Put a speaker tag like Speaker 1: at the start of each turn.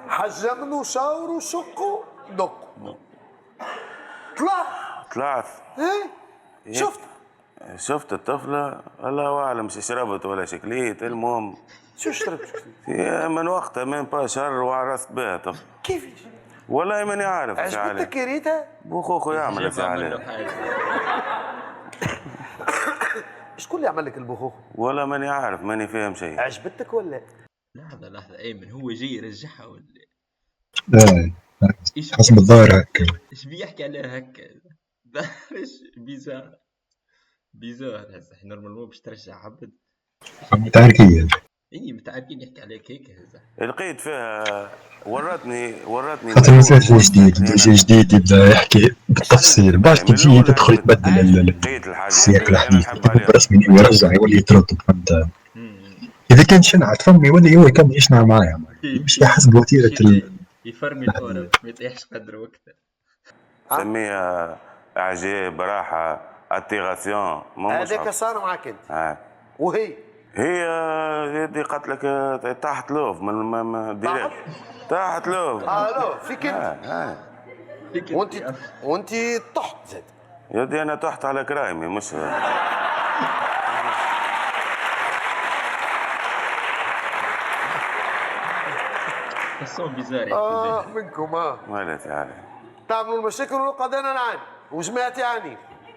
Speaker 1: حجمنا وشاور وشقوا دقوا.
Speaker 2: طلعت.
Speaker 1: ايه
Speaker 2: شفت الطفلة الله أعلم شربت ولا شكليت. المهم
Speaker 1: شو شربت؟
Speaker 2: من وقتها من با شهر وعرست بها طفل.
Speaker 1: كيفاش؟
Speaker 2: والله ماني عارف ايش عليه.
Speaker 1: عجبتك يا ريتها؟
Speaker 2: بوخوخو يعمل ايش عليه.
Speaker 1: شكون اللي عمل لك البخوخ؟
Speaker 2: والله ماني عارف، ماني فاهم شيء.
Speaker 1: عجبتك ولا؟
Speaker 3: لحظة ايمن، هو جاي يرجعها ولا
Speaker 4: لا
Speaker 3: ايش
Speaker 4: حسب الظاهر هكا.
Speaker 3: ايش بيحكي عليها هكا؟ ايش بيزار هسه نورمال باش ترجع عبد
Speaker 4: متعاركين.
Speaker 3: اي متعاركين يحكي عليك هيك هسه.
Speaker 2: لقيت فيها ورتني
Speaker 4: خاطر مسافر جديد يبدا يحكي بالتفصيل، باش تجي تدخل تبدل السياق الحديث برسمي ويرجع يولي يتردد. فهمت؟ اذا كان شنعت فمي يولي هو يكمل يشنع معايا، يمشي حسب وتيره
Speaker 3: يفرمي الأورا ما يطيحش قدر وقته.
Speaker 2: سميها اعجاب، راحه، اتيغاسيون.
Speaker 1: هذاك صار معك انت. وهي
Speaker 2: يدي قالت لك تحت لوف من ديريكت تحت لوف.
Speaker 1: لوف فيك انت. وانت طحت زاد.
Speaker 2: يدي انا تحت على كرايمي مش
Speaker 3: الصوت بيزاري
Speaker 1: منكم
Speaker 2: مالت يعني
Speaker 1: تعملوا المشاكل والقضايا نعاني وجماعتي يعني